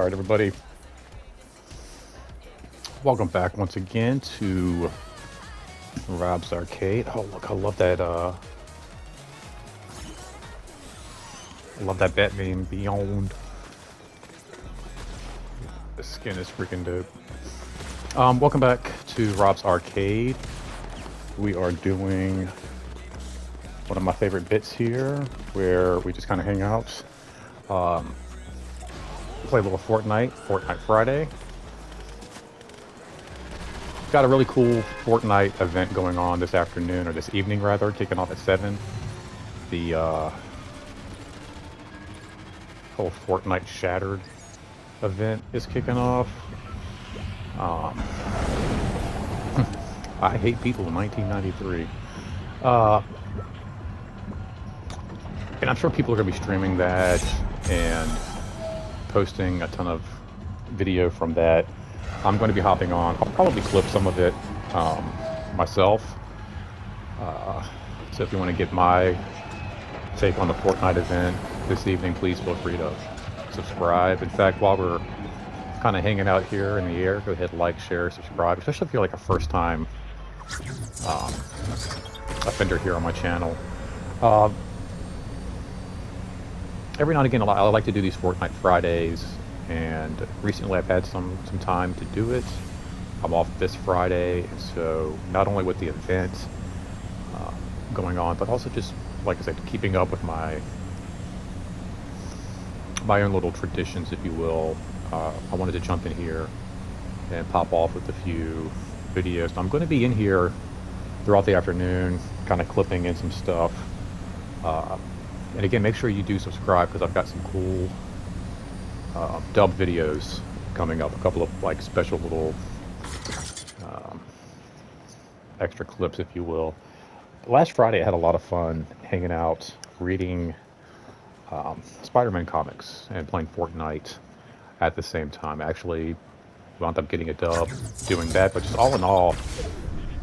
Alright, everybody. Welcome back once again to Rob's Arcade. Oh, look, I love that Batman Beyond. The skin is freaking dope. Welcome back to Rob's Arcade. We are doing one of my favorite bits here, where we just kind of hang out, play a little Fortnite Friday. Got a really cool Fortnite event going on this afternoon, or this evening rather, kicking off at 7. The whole Fortnite Shattered event is kicking off. I Hate People in 1993. And I'm sure people are going to be streaming that and posting a ton of video from that. I'm going to be hopping on. I'll probably clip some of it myself. So if you want to get my take on the Fortnite event this evening, please feel free to subscribe. In fact, while we're kind of hanging out here in the air, go ahead, like, share, subscribe, especially if you're like a first-time offender here on my channel. Every now and again, I like to do these Fortnite Fridays, and recently I've had some time to do it. I'm off this Friday, and so not only with the event going on, but also just, like I said, keeping up with my own little traditions, if you will. I wanted to jump in here and pop off with a few videos. I'm going to be in here throughout the afternoon, kind of clipping in some stuff. And again, make sure you do subscribe, because I've got some cool dub videos coming up. A couple of like special little extra clips, if you will. Last Friday, I had a lot of fun hanging out, reading Spider-Man comics and playing Fortnite at the same time. I actually wound up getting a dub doing that, but just all in all,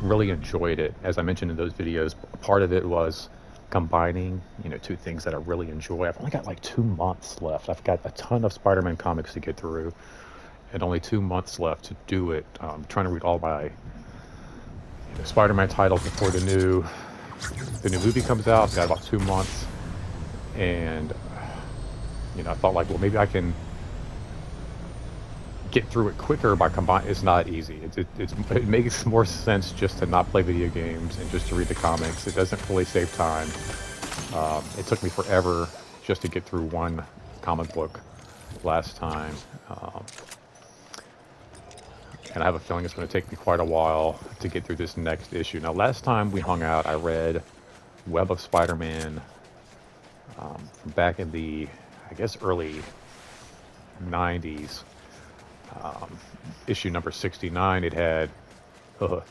really enjoyed it. As I mentioned in those videos, part of it was combining, two things that I really enjoy. I've only got like 2 months left. I've got a ton of Spider-Man comics to get through, and only 2 months left to do it. I'm trying to read all my Spider-Man titles before the new movie comes out. I've got about 2 months, and I thought, like, well, maybe I can get through it quicker by combining. It's not easy. It makes more sense just to not play video games and just to read the comics. It doesn't really save time. It took me forever just to get through one comic book last time. And I have a feeling it's going to take me quite a while to get through this next issue. Now, last time we hung out, I read Web of Spider-Man from back in the, I guess, early 90s. Issue number 69. It had the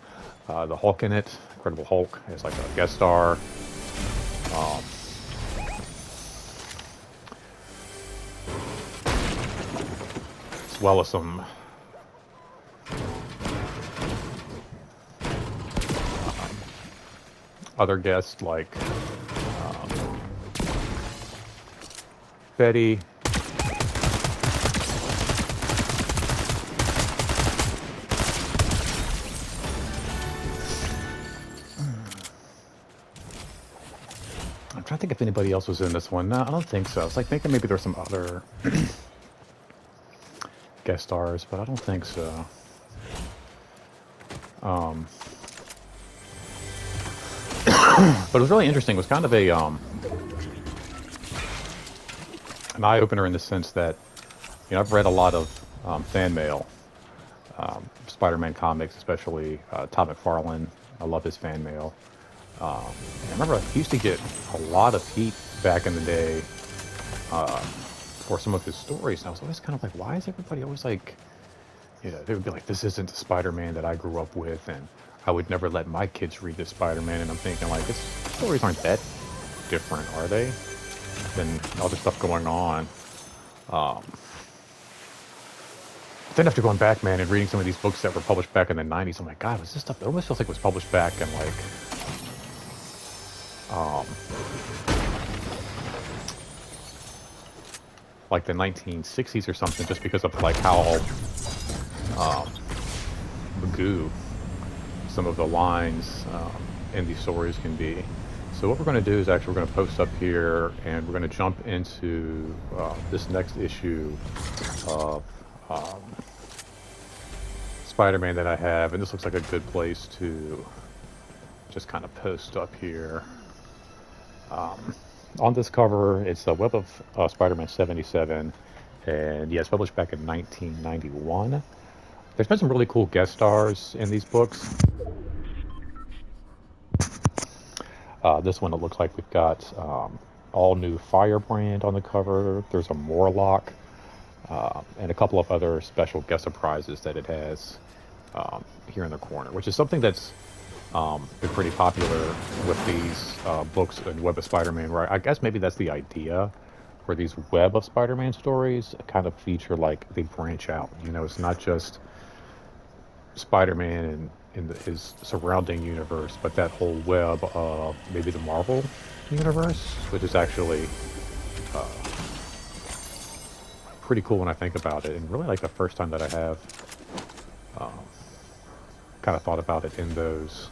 Hulk in it, Incredible Hulk, as like a guest star. As well as some other guests like Betty. I'm trying to think if anybody else was in this one. No, I don't think so. It's like thinking maybe there's some other guest stars, but I don't think so. But it was really interesting. It was kind of a an eye-opener in the sense that, I've read a lot of fan mail, Spider-Man comics, especially Todd McFarlane. I love his fan mail. I remember I used to get a lot of heat back in the day for some of his stories, and I was always kind of like, why is everybody always like, they would be like, this isn't the Spider-Man that I grew up with, and I would never let my kids read this Spider-Man. And I'm thinking, like, his stories aren't that different, are they, than other stuff going on? Then after going back, man, and reading some of these books that were published back in the 90s, I'm like, God, was this stuff, it almost feels like it was published back in like like the 1960s or something, just because of like how um, magoo some of the lines in these stories can be. So what we're going to do is actually we're going to post up here, and we're going to jump into this next issue of um, Spider-Man that I have, and this looks like a good place to just kind of post up here. Um, on this cover, it's a Web of Spider-Man 77, and yeah, it's published back in 1991. There's been some really cool guest stars in these books. This one, it looks like we've got all new Firebrand on the cover. There's a Morlock, and a couple of other special guest surprises that it has here in the corner, which is something that's been pretty popular with these books and Web of Spider-Man, where I guess maybe that's the idea, where these Web of Spider-Man stories kind of feature, like, they branch out. You know, it's not just Spider-Man and his surrounding universe, but that whole web of maybe the Marvel universe, which is actually uh, pretty cool when I think about it, and really like the first time that I have um, kind of thought about it in those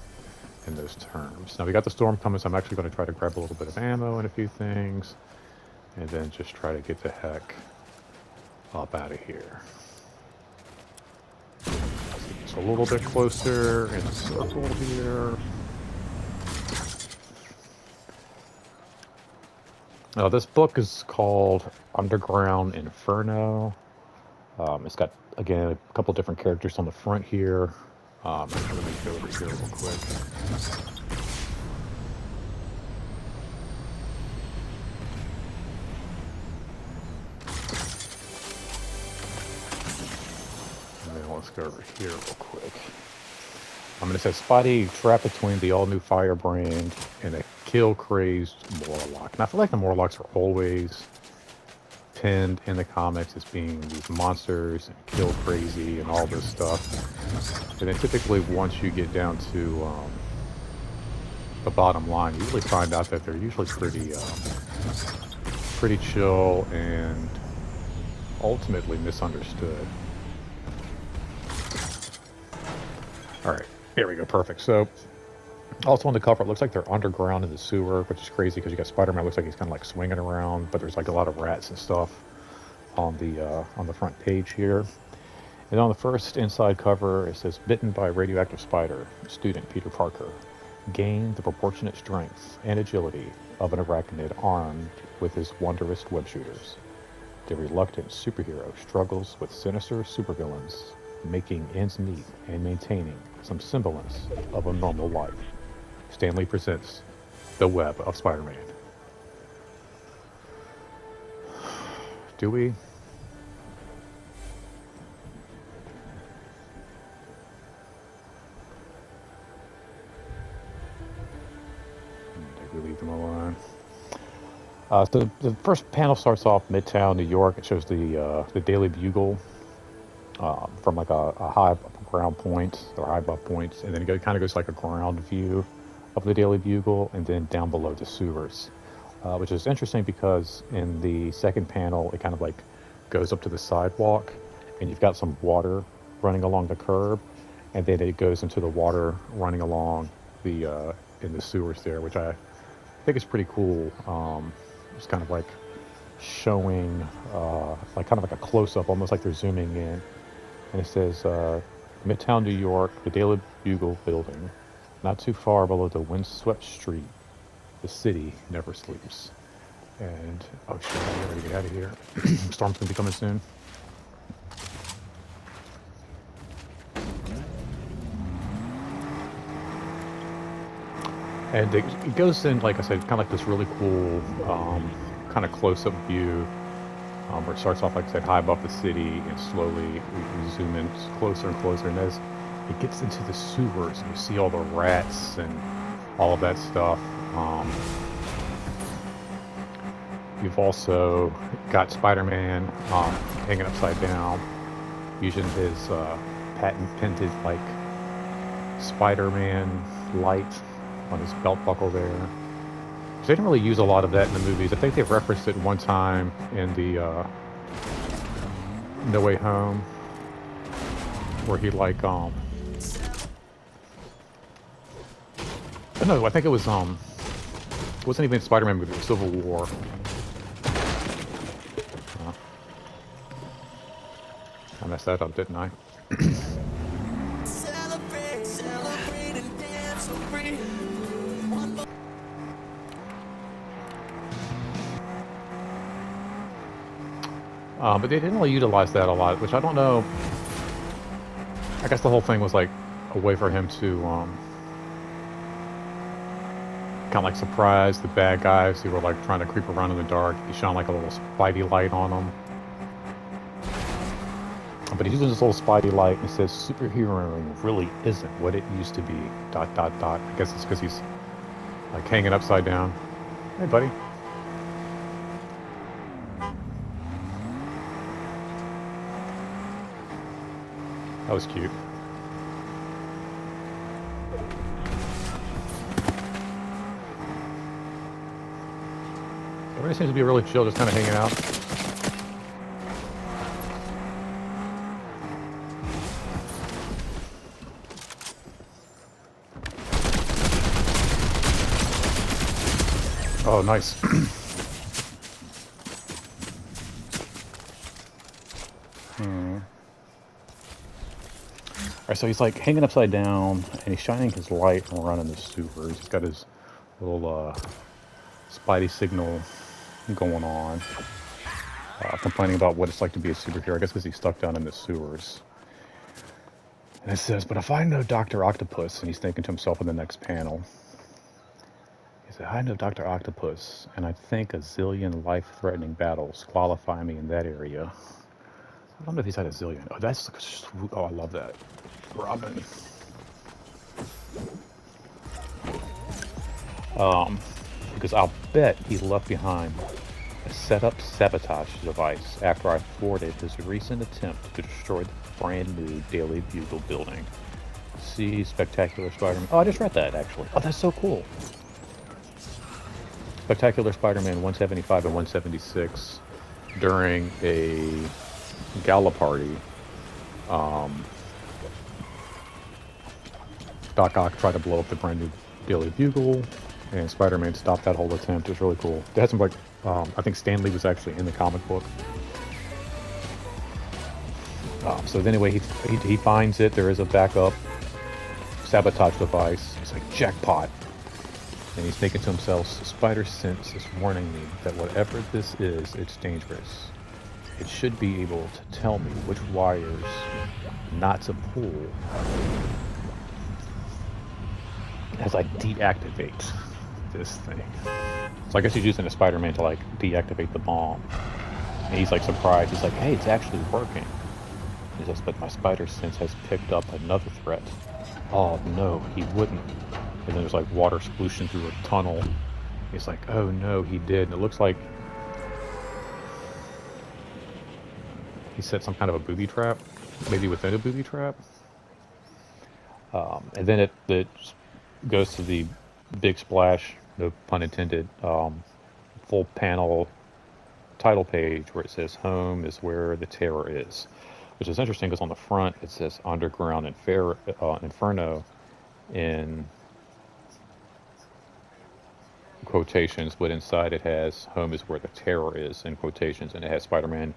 terms. Now we got the storm coming, so I'm actually going to try to grab a little bit of ammo and a few things, and then just try to get the heck up out of here. Just a little bit closer and circle here. Now this book is called Underground Inferno. It's got, again, a couple different characters on the front here. Let me go over here real quick. And then let's go over here real quick. I'm going to say Spidey trapped between the all-new Firebrand and a kill-crazed Morlock. And I feel like the Morlocks are always pinned in the comics as being these monsters and kill crazy and all this stuff. And then typically once you get down to the bottom line, you usually find out that they're usually pretty chill and ultimately misunderstood. All right, here we go, perfect. So also on the cover, it looks like they're underground in the sewer, which is crazy because you got Spider-Man. Looks like he's kind of like swinging around, but there's like a lot of rats and stuff on the front page here. And on the first inside cover, it says, "Bitten by a radioactive spider, student Peter Parker gained the proportionate strength and agility of an arachnid armed with his wondrous web shooters. The reluctant superhero struggles with sinister supervillains, making ends meet and maintaining some semblance of a normal life. Stan Lee presents The Web of Spider-Man." Do we? Did we leave them alone? So the first panel starts off Midtown, New York. It shows the Daily Bugle from like a high ground point or high above points, and then it kind of goes like a ground view of the Daily Bugle, and then down below the sewers, which is interesting because in the second panel it kind of like goes up to the sidewalk, and you've got some water running along the curb, and then it goes into the water running along the in the sewers there, which I think is pretty cool. It's kind of like showing like kind of like a close-up, almost like they're zooming in. And it says, Midtown New York, the Daily Bugle building, not too far below the windswept street. The city never sleeps. And, oh shit, I gotta get out of here. Storm's gonna be coming soon. And it goes in, like I said, kind of like this really cool kind of close-up view, where it starts off, like I said, high above the city, and slowly we zoom in closer and closer. And as it gets into the sewers, and you see all the rats and all of that stuff. You've also got Spider-Man hanging upside down, using his patent-pended like Spider-Man light on his belt buckle there. They didn't really use a lot of that in the movies. I think they referenced it one time in the No Way Home, where he like no, I think it wasn't even Spider-Man movie, it was Civil War. I messed that up, didn't I? Celebrate and dance so free. But they didn't really utilize that a lot, which I don't know. I guess the whole thing was like a way for him to kind of like surprise the bad guys who were like trying to creep around in the dark. He shone like a little spidey light on them. But he's using this little spidey light and it says superheroing really isn't what it used to be. Dot dot dot. I guess it's because he's like hanging upside down. Hey, buddy. That was cute. Everybody seems to be really chill, just kind of hanging out. Oh, nice. Alright, so he's like hanging upside down, and he's shining his light around the sewers. He's got his little spidey signal going on, complaining about what it's like to be a superhero. I guess because he's stuck down in the sewers. And it says, but if I know Dr. Octopus, and he's thinking to himself in the next panel, he said, I know Dr. Octopus, and I think a zillion life-threatening battles qualify me in that area. I don't know if he's had a zillion. Oh, that's swoop. Oh, I love that. Robin. Because I'll bet he left behind a set-up sabotage device after I thwarted his recent attempt to destroy the brand new Daily Bugle building. See Spectacular Spider-Man. Oh, I just read that, actually. Oh, that's so cool. Spectacular Spider-Man 175 and 176 during a gala party. Doc Ock tried to blow up the brand new Daily Bugle, and Spider-Man stopped that whole attempt. It was really cool. They had some like, I think Stan Lee was actually in the comic book. So anyway, he finds it. There is a backup sabotage device. It's like jackpot, and he's thinking to himself, "Spider Sense is warning me that whatever this is, it's dangerous. It should be able to tell me which wires not to pull as I deactivate this thing." So I guess he's using a Spider-Man to like deactivate the bomb. And he's like surprised. He's like, "Hey, it's actually working." He says, "But my spider sense has picked up another threat." Oh no, he wouldn't. And then there's like water splooshing through a tunnel. He's like, "Oh no, he did." And it looks like he set some kind of a booby trap, maybe within a booby trap. And then it goes to the big splash, no pun intended, full panel title page where it says "Home is where the terror is," which is interesting because on the front it says "Underground Inferno" in quotations, but inside it has "Home is where the terror is" in quotations, and it has Spider-Man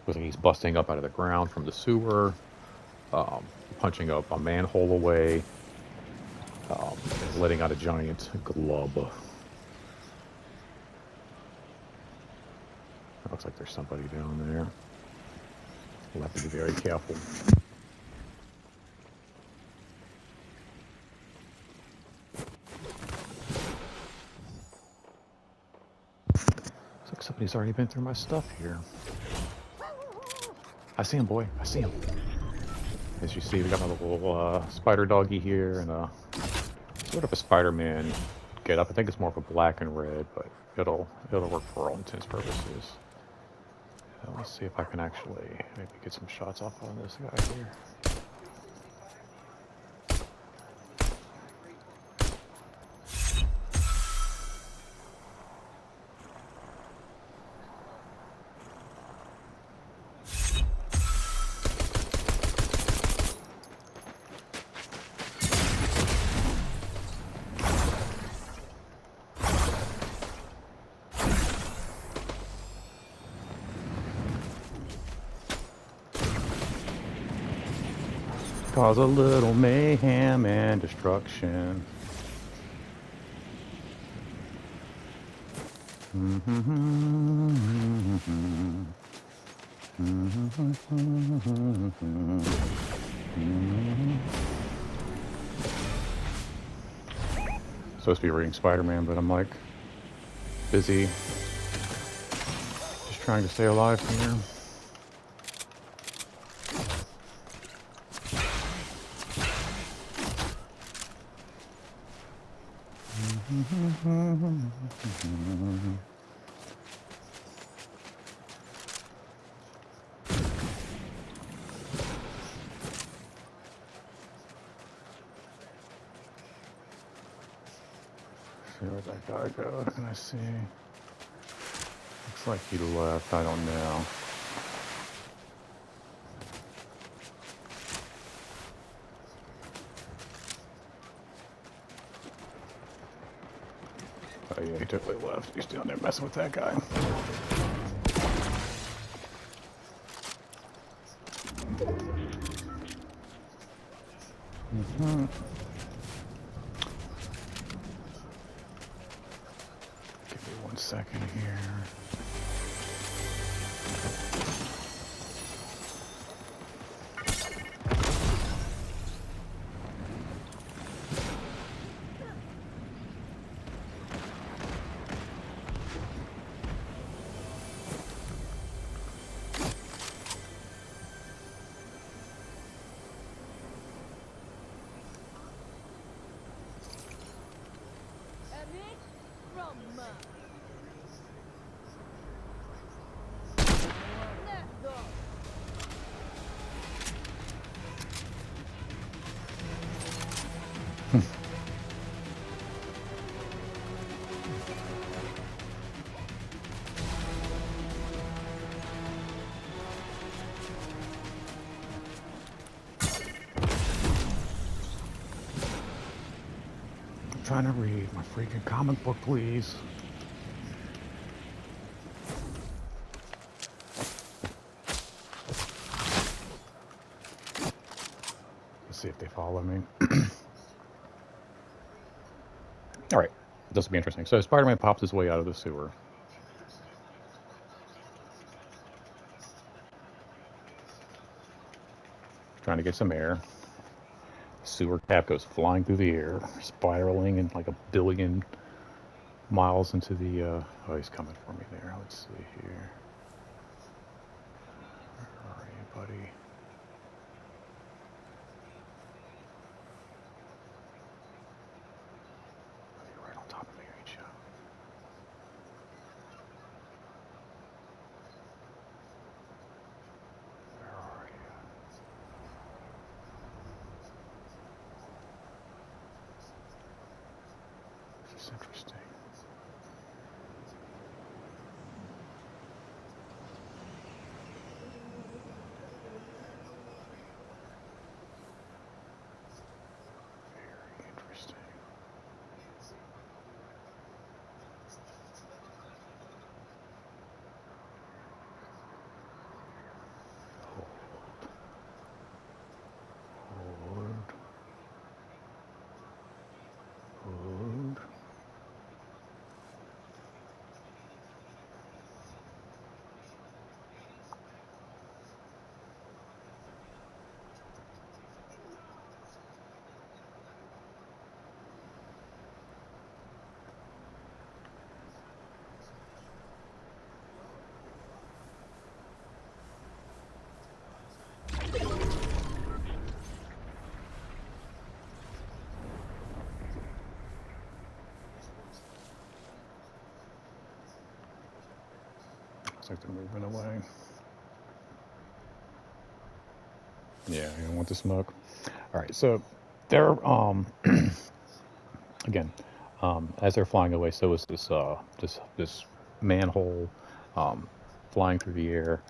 looks like he's busting up out of the ground from the sewer, punching up a manhole away, and letting out a giant glub. It looks like there's somebody down there. We'll have to be very careful. Looks like somebody's already been through my stuff here. I see him, boy. I see him. As you see, we got my little spider doggy here and sort of a Spider-Man get up. I think it's more of a black and red, but it'll work for all intents and purposes. Let's see if I can actually maybe get some shots off on this guy here. Cause a little mayhem and destruction. Supposed to be reading Spider-Man, but I'm like busy just trying to stay alive here. See where that guy go? Can I see? Looks like he left. I don't know. Oh yeah, he totally left. He's down there messing with that guy. Give me 1 second here. I'm trying to read my freaking comic book, please. Let's see if they follow me. All right, this will be interesting. So Spider-Man pops his way out of the sewer. Trying to get some air. Sewer cap goes flying through the air, spiraling in like a billion miles into the. Oh, he's coming for me there. Let's see here. Where are you, buddy? You're right on top of me, ain't you? Where are you? This is interesting. Very interesting. Hold. Hold. Looks like they're moving away. Yeah, you don't want the smoke. All right, so they're again, as they're flying away, so is this manhole flying through the air,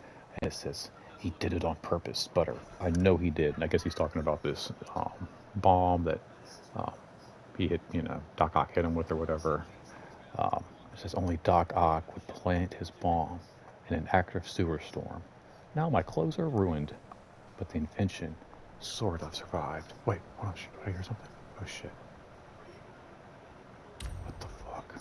and it says he did it on purpose, Sputter. I know he did, and I guess he's talking about this bomb that um, he hit, Doc Ock hit him with or whatever. It says only Doc Ock would plant his bomb in an active sewer storm. Now my clothes are ruined, but the invention Sort of survived. Wait, oh shit, did I hear something? Oh shit. What the fuck?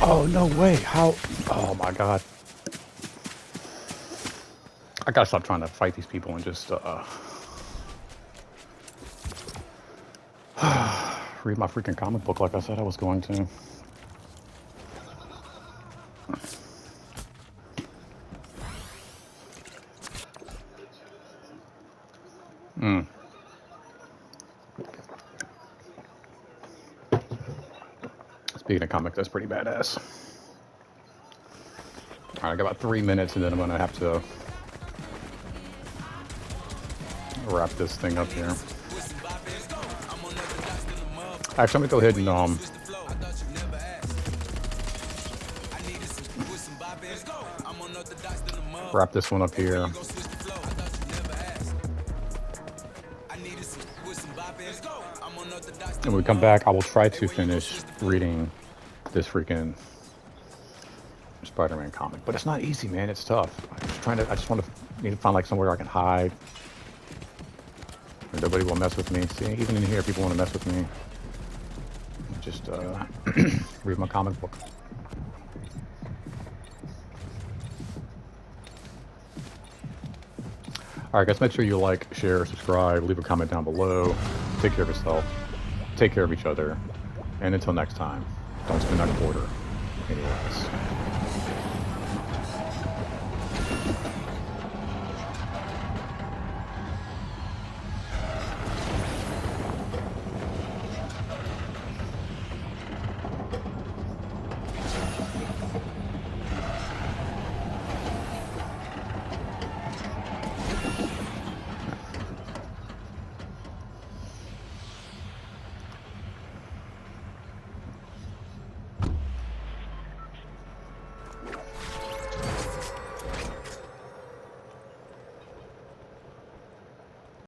Oh, no way. How? Oh my god. I gotta stop trying to fight these people and just, read my freaking comic book like I said I was going to. Mm. Speaking of comics, that's pretty badass. Alright, I got about 3 minutes and then I'm gonna have to wrap this thing up here. Actually, I'm gonna go ahead and wrap this one up here. And when we come back, I will try to finish reading this freaking Spider-Man comic. But it's not easy, man. It's tough. I just need to find like somewhere I can hide. Where nobody will mess with me. See, even in here, people want to mess with me. Just read my comic book. Alright guys, make sure you like, share, subscribe, leave a comment down below. Take care of yourself. Take care of each other. And until next time, don't spend that quarter anywhere else.